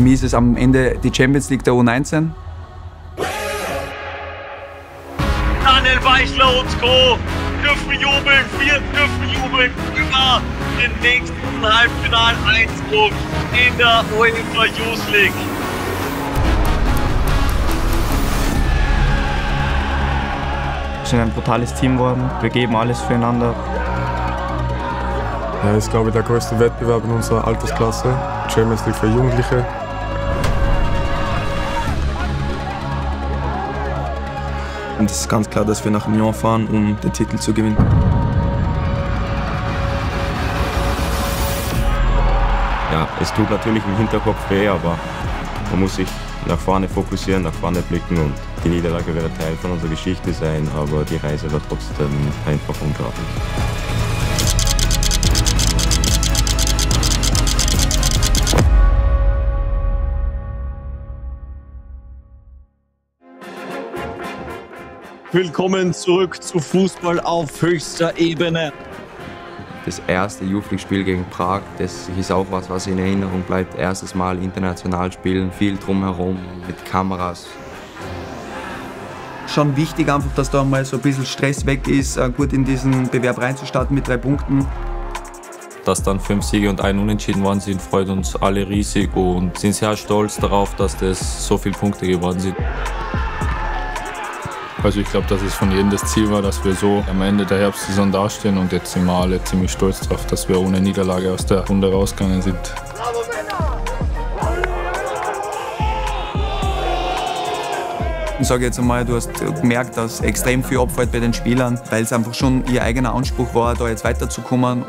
mich ist es am Ende die Champions League der U19. Daniel Weichler und Co. dürfen jubeln, wir dürfen jubeln über den nächsten Halbfinal-Einzug in der UEFA Youth League. Wir sind ein brutales Team geworden, wir geben alles füreinander. Ja, das ist, glaube ich, der größte Wettbewerb in unserer Altersklasse, Champions League für Jugendliche. Und es ist ganz klar, dass wir nach Lyon fahren, um den Titel zu gewinnen. Ja, es tut natürlich im Hinterkopf weh, aber man muss sich nach vorne fokussieren, nach vorne blicken und die Niederlage wird Teil von unserer Geschichte sein, aber die Reise war trotzdem einfach unglaublich. Willkommen zurück zu Fußball auf höchster Ebene. Das erste Youth League-Spiel gegen Prag, das ist auch was in Erinnerung bleibt. Erstes Mal international spielen, viel drumherum mit Kameras. Schon wichtig einfach, dass da mal so ein bisschen Stress weg ist, gut in diesen Bewerb reinzustarten mit 3 Punkten. Dass dann 5 Siege und 1 Unentschieden waren sind, freut uns alle riesig und sind sehr stolz darauf, dass das so viele Punkte geworden sind. Also ich glaube, dass es von jedem das Ziel war, dass wir so am Ende der Herbstsaison dastehen und jetzt sind wir alle ziemlich stolz darauf, dass wir ohne Niederlage aus der Runde rausgegangen sind. Ich sage jetzt einmal, du hast gemerkt, dass extrem viel abfällt bei den Spielern, weil es einfach schon ihr eigener Anspruch war, da jetzt weiterzukommen.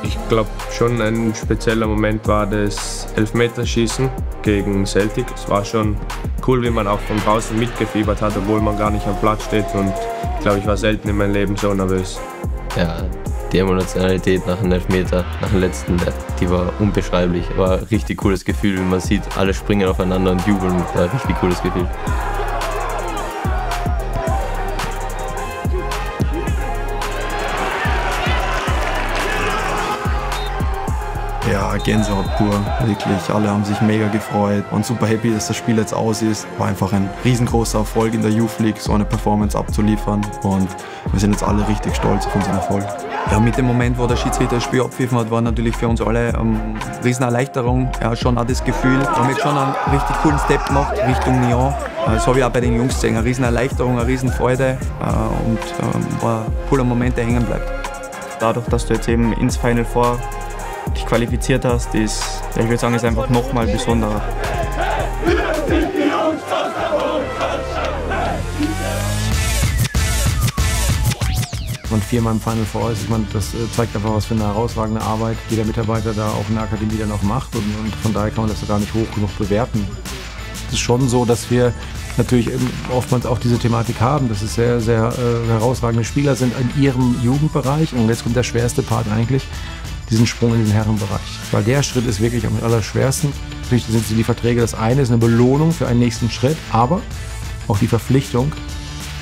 Ich glaube, schon ein spezieller Moment war das Elfmeterschießen gegen Celtic. Es war schon cool, wie man auch von draußen mitgefiebert hat, obwohl man gar nicht am Platz steht. Und ich glaube, ich war selten in meinem Leben so nervös. Ja, die Emotionalität nach dem Elfmeter, nach dem letzten, die war unbeschreiblich. War ein richtig cooles Gefühl. Man sieht, alle springen aufeinander und jubeln. War ein richtig cooles Gefühl. Ja, Gänsehaut pur, wirklich. Alle haben sich mega gefreut und super happy, dass das Spiel jetzt aus ist. War einfach ein riesengroßer Erfolg in der Youth League, so eine Performance abzuliefern. Und wir sind jetzt alle richtig stolz auf unseren Erfolg. Ja, mit dem Moment, wo der Schiedsrichter das Spiel abpfiffen hat, war natürlich für uns alle riesen Erleichterung. Ja, schon auch das Gefühl, wir haben jetzt schon einen richtig coolen Step gemacht Richtung Lyon. Das habe ich auch bei den Jungs gesehen. Eine riesen Erleichterung, eine riesen Freude und war ein cooler Moment, der hängen bleibt. Dadurch, dass du jetzt eben ins Final Four dich qualifiziert hast, ist, ich würde sagen, ist einfach nochmal besonderer. Und 4-mal im Final Four ist, ich meine, das zeigt einfach, was für eine herausragende Arbeit jeder Mitarbeiter da auch in der Akademie dann auch macht und von daher kann man das gar nicht hoch genug bewerten. Es ist schon so, dass wir natürlich oftmals auch diese Thematik haben, dass es sehr, sehr herausragende Spieler sind in ihrem Jugendbereich und jetzt kommt der schwerste Part eigentlich, diesen Sprung in den Herrenbereich. Weil der Schritt ist wirklich am allerschwersten. Natürlich sind die Verträge, das eine ist eine Belohnung für einen nächsten Schritt, aber auch die Verpflichtung,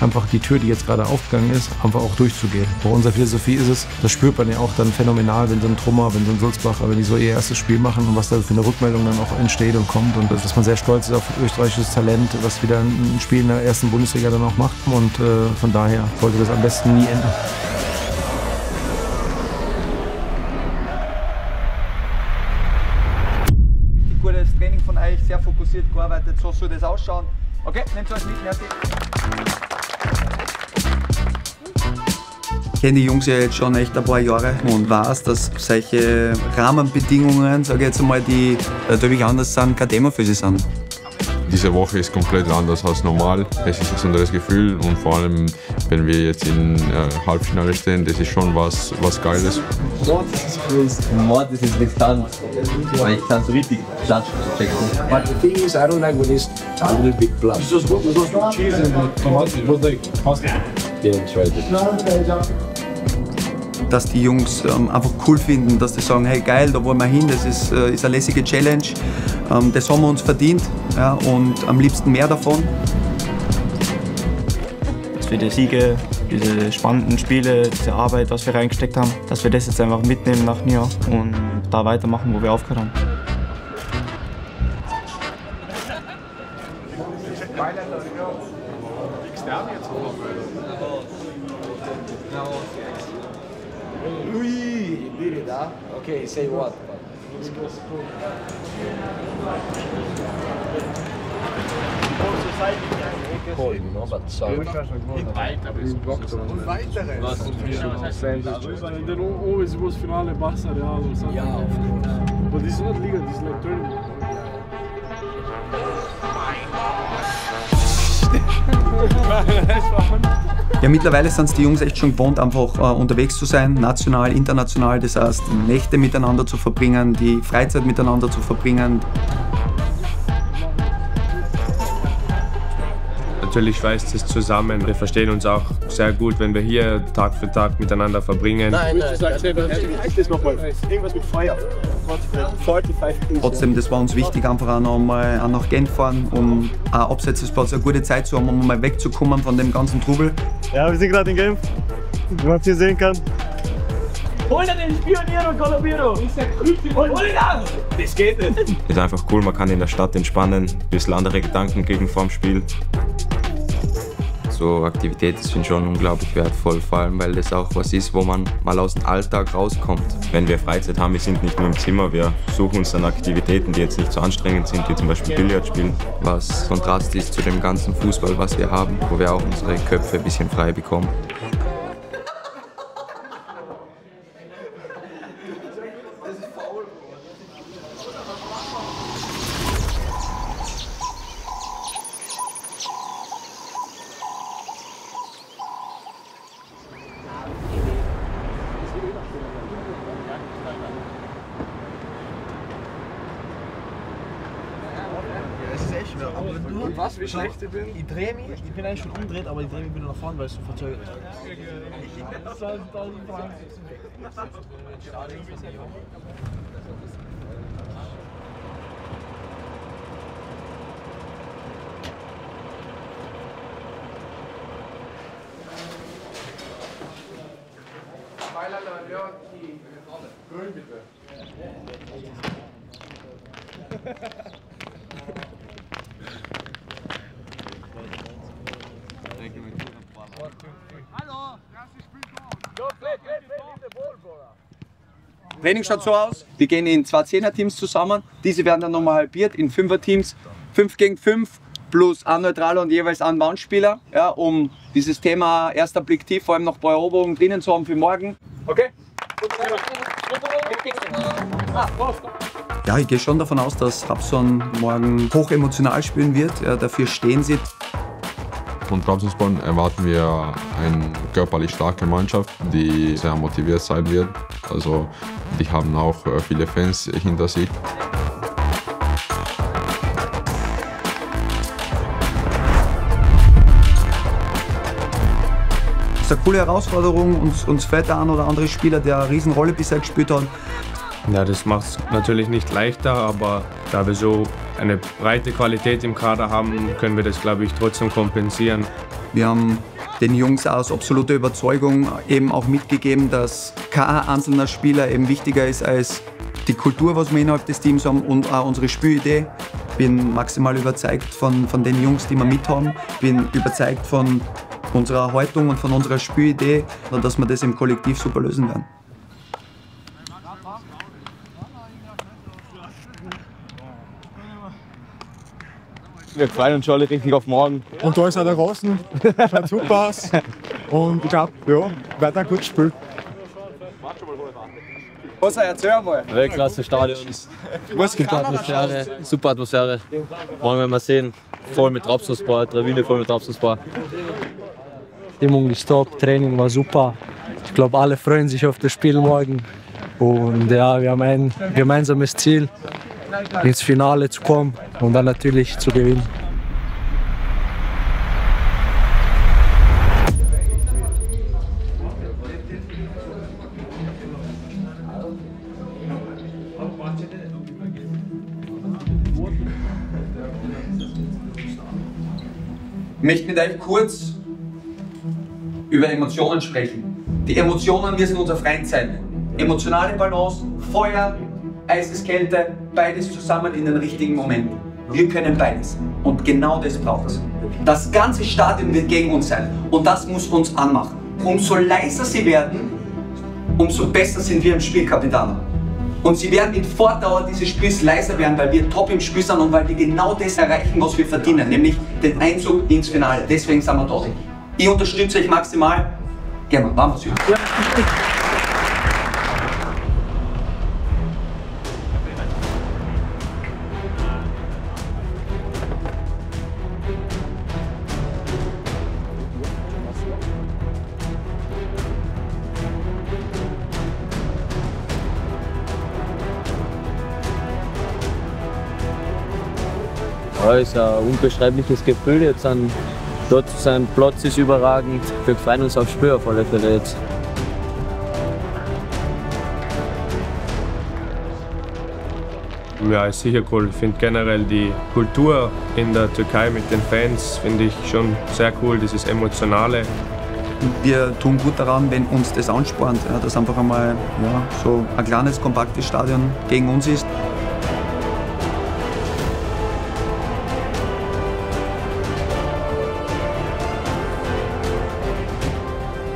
einfach die Tür, die jetzt gerade aufgegangen ist, einfach auch durchzugehen. Bei unserer Philosophie ist es, das spürt man ja auch dann phänomenal, wenn so ein Trummer, wenn so ein Sulzbacher, wenn die so ihr erstes Spiel machen und was da für eine Rückmeldung dann auch entsteht und kommt und dass man sehr stolz ist auf österreichisches Talent, was wieder ein Spiel in der ersten Bundesliga dann auch macht und von daher sollte das am besten nie enden. Gutes Training von euch, sehr fokussiert gearbeitet, so soll das ausschauen. Okay, nehmt euch mit, fertig. Ich kenne die Jungs ja jetzt schon echt ein paar Jahre und weiß, dass solche Rahmenbedingungen, sage ich jetzt einmal, die natürlich anders sind, kein Thema für sie sind. Diese Woche ist komplett anders als normal. Es ist ein besonderes Gefühl und vor allem, wenn wir jetzt im Halbfinale stehen, das ist schon was Geiles. Mord ist interessant, weil ich kann so richtig klatschen zu checken. But the thing is, I don't like when it's a little bit blunt. Cheese and tomatoes, what's like pasta? Yeah, try it. Dass die Jungs einfach cool finden, dass die sagen, hey geil, da wollen wir hin, das ist eine lässige Challenge, das haben wir uns verdient, ja, und am liebsten mehr davon. Dass wir die Siege, diese spannenden Spiele, diese Arbeit, was wir reingesteckt haben, dass wir das jetzt einfach mitnehmen nach Lyon und da weitermachen, wo wir aufgehört haben. Ui, did it, huh? Okay, say what? Cold, no? But so. Und weitere. And then always was finale Barca Real or something. Yeah, of course. But this is not Liga, this is like tournament. Ja, mittlerweile sind es die Jungs echt schon gewohnt, einfach unterwegs zu sein, national, international, das heißt Nächte miteinander zu verbringen, die Freizeit miteinander zu verbringen. Natürlich schweißt es zusammen. Wir verstehen uns auch sehr gut, wenn wir hier Tag für Tag miteinander verbringen. Nein, das nochmal. Irgendwas mit Feuer. 45. Trotzdem, das war uns wichtig, einfach auch noch mal nach Genf fahren, um auch abseits des Platzes eine gute Zeit zu haben, um mal wegzukommen von dem ganzen Trubel. Ja, wir sind gerade in Genf, wie man hier sehen kann. Hol dir den Pioniero Colombiero! Hol ihn an! Das geht nicht! Es ist einfach cool, man kann in der Stadt entspannen, ein bisschen andere Gedanken gegen vorm Spiel. So Aktivitäten sind schon unglaublich wertvoll, vor allem weil das auch was ist, wo man mal aus dem Alltag rauskommt. Wenn wir Freizeit haben, wir sind nicht nur im Zimmer, wir suchen uns dann Aktivitäten, die jetzt nicht so anstrengend sind, wie zum Beispiel Billard spielen. Was Kontrast ist zu dem ganzen Fußball, was wir haben, wo wir auch unsere Köpfe ein bisschen frei bekommen. Und was, wie schlecht ich bin? Ich drehe mich, ich bin eigentlich schon umgedreht, aber ich drehe mich wieder nach vorne, weil es so verzögert ist. Grün bitte. Training schaut so aus, wir gehen in 2 10er-Teams zusammen, diese werden dann nochmal halbiert in 5er-Teams, 5 gegen 5 plus ein Neutraler und jeweils ein Mannspieler, ja, um dieses Thema erster Blick tief, vor allem noch bei Eroberung drinnen zu haben für morgen. Okay? Ja, ich gehe schon davon aus, dass Trabzon morgen hoch emotional spielen wird, ja, dafür stehen sie. Von Trabzonspor erwarten wir eine körperlich starke Mannschaft, die sehr motiviert sein wird. Also die haben auch viele Fans hinter sich. Das ist eine coole Herausforderung, uns fällt der ein oder andere Spieler, der eine Riesenrolle bisher gespielt hat. Ja, das macht es natürlich nicht leichter, aber da wir so eine breite Qualität im Kader haben, können wir das, glaube ich, trotzdem kompensieren. Wir haben den Jungs aus absoluter Überzeugung eben auch mitgegeben, dass kein einzelner Spieler eben wichtiger ist als die Kultur, was wir innerhalb des Teams haben und auch unsere Spielidee. Ich bin maximal überzeugt von den Jungs, die wir mit haben. Ich bin überzeugt von unserer Haltung und von unserer Spielidee, dass wir das im Kollektiv super lösen werden. Wir freuen uns schon alle richtig auf morgen. Und da ist auch der Rossen, schaut super aus. Und ich glaube, ja, weiter ein gutes Spiel. Was erzähl mal? Weltklasse Stadion, gute Atmosphäre, super Atmosphäre. Morgen werden wir sehen, voll mit Trabzonspor, Tribüne voll mit Trabzonspor. Stimmung ist top, Training war super. Ich glaube, alle freuen sich auf das Spiel morgen. Und ja, wir haben ein gemeinsames Ziel, ins Finale zu kommen und dann natürlich zu gewinnen. Ich möchte mit euch kurz über Emotionen sprechen. Die Emotionen müssen unser Freund sein. Emotionale Balance, Feuer, eises Kälte, beides zusammen in den richtigen Momenten. Wir können beides. Und genau das braucht es. Das ganze Stadion wird gegen uns sein. Und das muss uns anmachen. Umso leiser sie werden, umso besser sind wir im Spiel, Kapitän. Und sie werden mit Fortdauer dieses Spiels leiser werden, weil wir top im Spiel sind und weil wir genau das erreichen, was wir verdienen, nämlich den Einzug ins Finale. Deswegen sind wir da. Ich unterstütze euch maximal. Gerne, machen wir es. Ja. Ja, ist ein unbeschreibliches Gefühl jetzt dort zu sein. Platz ist überragend. Wir freuen uns aufs Spiel auf alle Fälle jetzt. Ja, ist sicher cool. Ich finde generell die Kultur in der Türkei mit den Fans finde ich schon sehr cool, dieses Emotionale. Wir tun gut daran, wenn uns das anspornt, ja, dass einfach einmal so ein kleines, kompaktes Stadion gegen uns ist.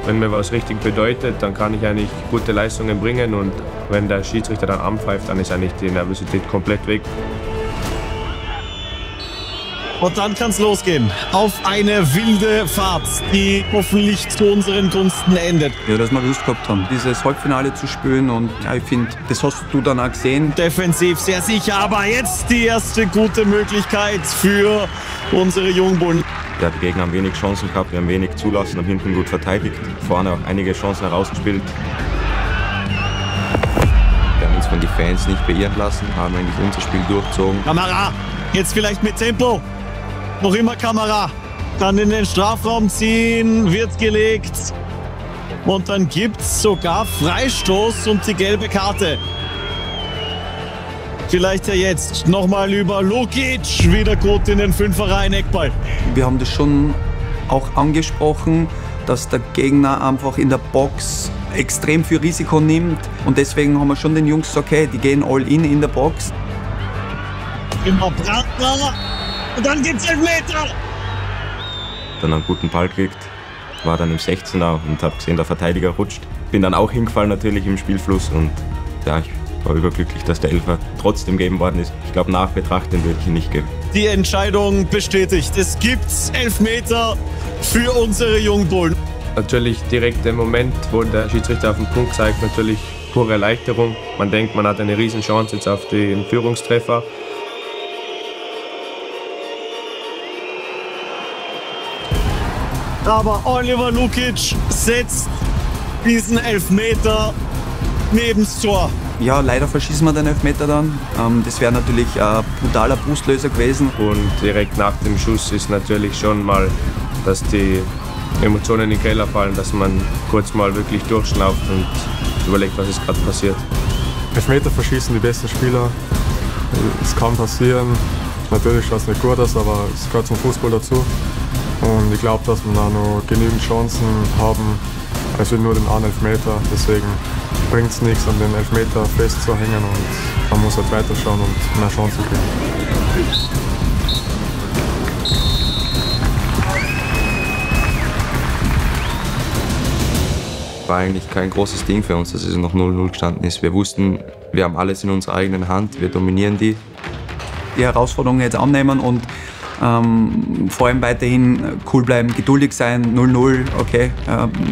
Wenn mir was richtig bedeutet, dann kann ich eigentlich gute Leistungen bringen und wenn der Schiedsrichter dann anpfeift, dann ist eigentlich die Nervosität komplett weg. Und dann kann es losgehen auf eine wilde Fahrt, die hoffentlich zu unseren Gunsten endet. Ja, dass wir Lust gehabt haben, dieses Halbfinale zu spielen und ja, ich finde, das hast du dann auch gesehen. Defensiv sehr sicher, aber jetzt die erste gute Möglichkeit für unsere Jungbullen. Ja, die Gegner haben wenig Chancen gehabt, wir haben wenig zulassen und hinten gut verteidigt. Vorne auch einige Chancen herausgespielt. Wir haben uns von den Fans nicht beirren lassen, haben eigentlich unser Spiel durchgezogen. Kamera, jetzt vielleicht mit Tempo. Noch immer Kamera. Dann in den Strafraum ziehen, wird gelegt. Und dann gibt's sogar Freistoß und die gelbe Karte. Vielleicht ja jetzt nochmal über Lukic, wieder gut in den Fünfer rein, Eckball. Wir haben das schon auch angesprochen, dass der Gegner einfach in der Box extrem viel Risiko nimmt. Und deswegen haben wir schon den Jungs gesagt, okay, die gehen all in der Box. Immer Brandner und dann gibt's Elfmeter. Dann einen guten Ball gekriegt, war dann im 16er und habe gesehen, der Verteidiger rutscht. Bin dann auch hingefallen natürlich im Spielfluss und ja, ich war überglücklich, dass der Elfer trotzdem gegeben worden ist. Ich glaube, nachbetrachtend würde ich ihn nicht geben. Die Entscheidung bestätigt. Es gibt Elfmeter für unsere Jungbullen. Natürlich direkt im Moment, wo der Schiedsrichter auf den Punkt zeigt, natürlich pure Erleichterung. Man denkt, man hat eine Riesenchance jetzt auf den Führungstreffer. Aber Oliver Lukic setzt diesen Elfmeter neben's Tor. Ja, leider verschießen wir den Elfmeter dann. Das wäre natürlich ein brutaler Brustlöser gewesen. Und direkt nach dem Schuss ist natürlich schon mal, dass die Emotionen in den Keller fallen, dass man kurz mal wirklich durchschnauft und überlegt, was ist gerade passiert. Elfmeter verschießen die besten Spieler. Es kann passieren. Natürlich schaut es nicht gut aus, aber es gehört zum Fußball dazu. Und ich glaube, dass wir da noch genügend Chancen haben, als nur den einen Elfmeter. Deswegen bringt es nichts, an den Elfmeter festzuhängen und man muss halt weiterschauen und mehr Chancen kriegen. War eigentlich kein großes Ding für uns, dass es noch 0-0 gestanden ist. Wir wussten, wir haben alles in unserer eigenen Hand, wir dominieren die. Die Herausforderung jetzt annehmen und vor allem weiterhin cool bleiben, geduldig sein, 0-0, okay.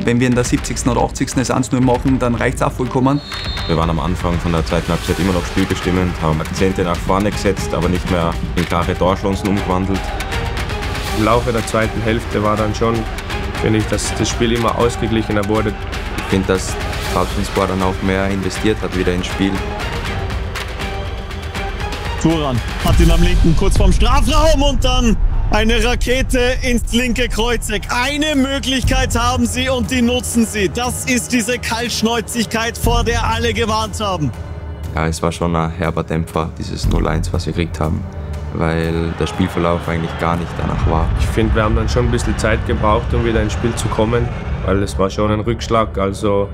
Wenn wir in der 70. oder 80. das 1-0 machen, dann reicht es auch vollkommen. Wir waren am Anfang von der zweiten Halbzeit immer noch spielbestimmend, haben Akzente nach vorne gesetzt, aber nicht mehr in klare Torchancen umgewandelt. Im Laufe der zweiten Hälfte war dann schon, finde ich, dass das Spiel immer ausgeglichener wurde. Ich finde, dass Trabzonspor dann auch mehr investiert hat wieder ins Spiel. Turan hat ihn am linken kurz vorm Strafraum und dann eine Rakete ins linke Kreuzeck. Eine Möglichkeit haben sie und die nutzen sie. Das ist diese Kaltschnäuzigkeit, vor der alle gewarnt haben. Ja, es war schon ein herber Dämpfer, dieses 0-1, was wir gekriegt haben, weil der Spielverlauf eigentlich gar nicht danach war. Ich finde, wir haben dann schon ein bisschen Zeit gebraucht, um wieder ins Spiel zu kommen, weil es war schon ein Rückschlag. Also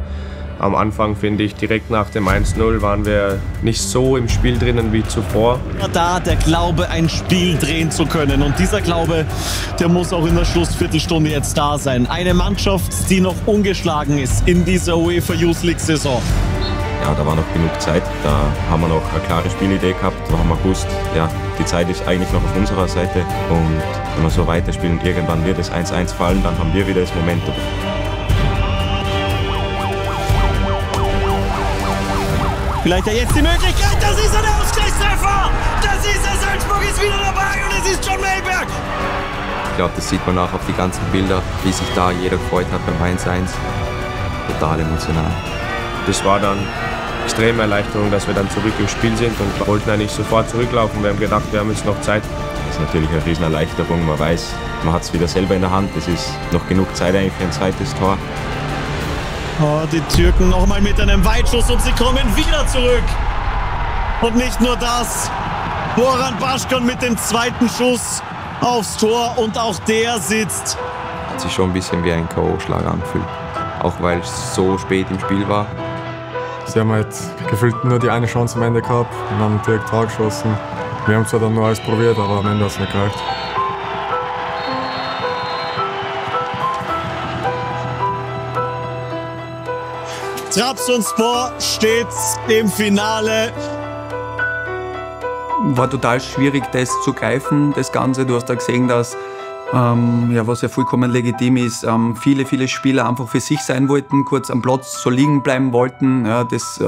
Am Anfang finde ich, direkt nach dem 1-0 waren wir nicht so im Spiel drinnen wie zuvor. Da der Glaube, ein Spiel drehen zu können. Und dieser Glaube, der muss auch in der Schlussviertelstunde jetzt da sein. Eine Mannschaft, die noch ungeschlagen ist in dieser UEFA Youth League Saison. Ja, da war noch genug Zeit. Da haben wir noch eine klare Spielidee gehabt. Da haben wir gewusst, ja, die Zeit ist eigentlich noch auf unserer Seite. Und wenn wir so weiterspielen, irgendwann wird es 1-1 fallen, dann haben wir wieder das Momentum. Vielleicht ja jetzt die Möglichkeit, das ist ein Ausgleichstreffer! Das ist er, Salzburg ist wieder dabei und es ist John Melberg! Ich glaube, das sieht man auch auf die ganzen Bilder, wie sich da jeder gefreut hat beim 1-1. Total emotional. Das war dann extreme Erleichterung, dass wir dann zurück im Spiel sind und wollten eigentlich sofort zurücklaufen. Wir haben gedacht, wir haben jetzt noch Zeit. Das ist natürlich eine Riesenerleichterung. Man weiß, man hat es wieder selber in der Hand. Es ist noch genug Zeit eigentlich für ein zweites Tor. Oh, die Türken nochmal mit einem Weitschuss und sie kommen wieder zurück. Und nicht nur das, Boran Başkan mit dem zweiten Schuss aufs Tor und auch der sitzt. Hat sich schon ein bisschen wie ein K.O.-Schlag angefühlt, auch weil es so spät im Spiel war. Sie haben halt gefühlt nur die eine Chance am Ende gehabt und haben direkt Tor geschossen. Wir haben zwar dann nur alles probiert, aber am Ende hat es nicht gereicht. Trabzonspor steht im Finale. War total schwierig, das zu greifen, das Ganze. Du hast da gesehen, dass, was ja vollkommen legitim ist, viele Spieler einfach für sich sein wollten, kurz am Platz so liegen bleiben wollten. Ja, das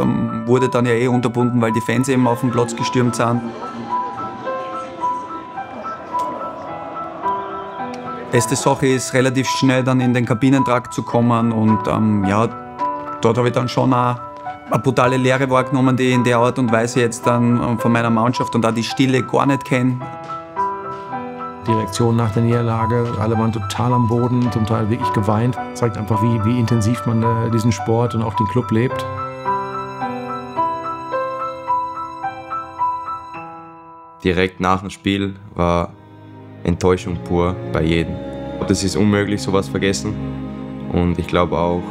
wurde dann ja unterbunden, weil die Fans eben auf den Platz gestürmt sind. Beste Sache ist, relativ schnell dann in den Kabinentrakt zu kommen und dort habe ich dann schon auch eine brutale Lehre wahrgenommen, die ich in der Art und Weise jetzt dann von meiner Mannschaft und auch die Stille gar nicht kenne. Die Reaktion nach der Niederlage, alle waren total am Boden, zum Teil wirklich geweint. Das zeigt einfach, wie intensiv man diesen Sport und auch den Club lebt. Direkt nach dem Spiel war Enttäuschung pur bei jedem. Das ist unmöglich, sowas vergessen. Und ich glaube auch,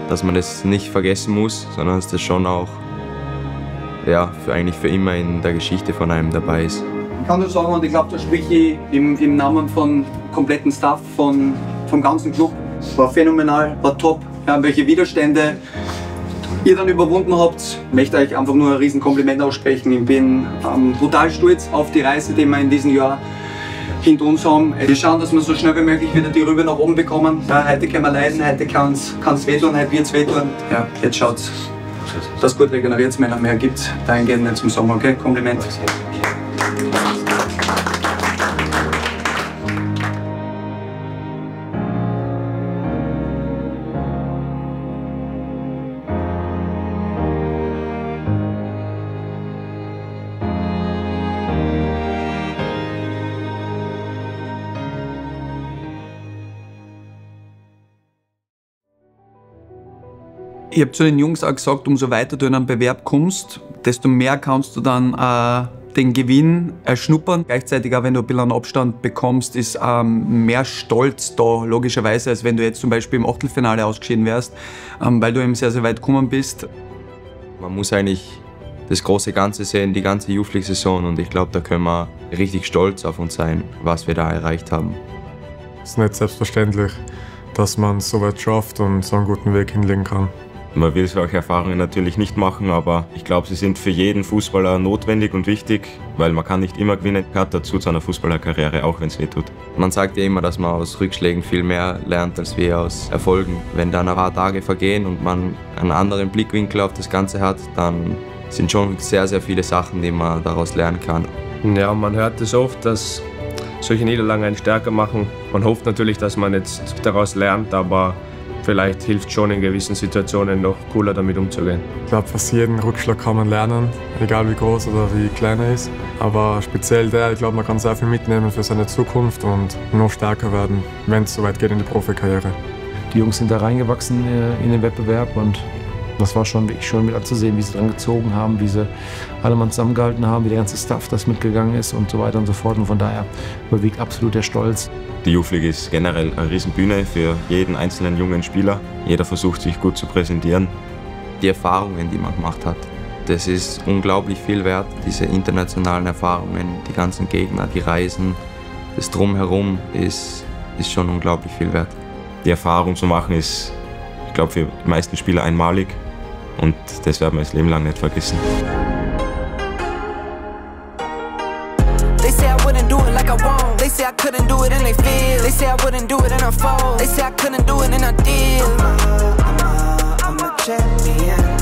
dass man das nicht vergessen muss, sondern dass das schon auch eigentlich für immer in der Geschichte von einem dabei ist. Ich kann nur sagen, und ich glaube, da spreche ich im Namen von kompletten Staff, vom ganzen Club. War phänomenal, war top. Ja, welche Widerstände ihr dann überwunden habt, möchte euch einfach nur ein Riesenkompliment aussprechen. Ich bin brutal stolz auf die Reise, die wir in diesem Jahr hinter uns haben. Wir schauen, dass wir so schnell wie möglich wieder die Rübe nach oben bekommen. Ja, heute können wir leiden, heute kann es wehtun, heute wird es wehtun. Ja, jetzt schaut's, dass gut regeneriert es, wenn es mehr gibt. Dahingehend nicht zum Sommer, okay? Kompliment. Ich habe zu den Jungs auch gesagt, umso weiter du in einen Bewerb kommst, desto mehr kannst du dann den Gewinn erschnuppern. Gleichzeitig auch, wenn du ein bisschen einen Abstand bekommst, ist mehr Stolz da, logischerweise, als wenn du jetzt zum Beispiel im Achtelfinale ausgeschieden wärst, weil du eben sehr, sehr weit gekommen bist. Man muss eigentlich das große Ganze sehen, die ganze Youth League Saison, und ich glaube, da können wir richtig stolz auf uns sein, was wir da erreicht haben. Es ist nicht selbstverständlich, dass man es so weit schafft und so einen guten Weg hinlegen kann. Man will solche Erfahrungen natürlich nicht machen, aber ich glaube, sie sind für jeden Fußballer notwendig und wichtig, weil man kann nicht immer gewinnen, gehört dazu zu einer Fußballerkarriere, auch wenn es weh tut. Man sagt ja immer, dass man aus Rückschlägen viel mehr lernt, als wir aus Erfolgen. Wenn dann ein paar Tage vergehen und man einen anderen Blickwinkel auf das Ganze hat, dann sind schon sehr, sehr viele Sachen, die man daraus lernen kann. Ja, man hört es oft, dass solche Niederlagen einen stärker machen. Man hofft natürlich, dass man jetzt daraus lernt, aber vielleicht hilft schon in gewissen Situationen noch cooler damit umzugehen. Ich glaube, fast jeden Rückschlag kann man lernen, egal wie groß oder wie klein er ist. Aber speziell ich glaube, man kann sehr viel mitnehmen für seine Zukunft und noch stärker werden, wenn es soweit geht in die Profikarriere. Die Jungs sind da reingewachsen in den Wettbewerb und das war schon wirklich schön mit anzusehen, wie sie dran gezogen haben, wie sie alle Mann zusammengehalten haben, wie der ganze Staff das mitgegangen ist und so weiter und so fort. Und von daher überwiegt absolut der Stolz. Die Youth League ist generell eine Riesenbühne für jeden einzelnen jungen Spieler. Jeder versucht, sich gut zu präsentieren. die Erfahrungen, die man gemacht hat. Das ist unglaublich viel wert, diese internationalen Erfahrungen, die ganzen Gegner, die Reisen, das Drumherum ist schon unglaublich viel wert. Die Erfahrung zu machen ist, ich glaube, für die meisten Spieler einmalig und das werden wir das Leben lang nicht vergessen. They say I wouldn't do it like I won't. They say I couldn't do it and they feel. They say I wouldn't do it and I fold. They say I couldn't do it and I did. I'm a champion.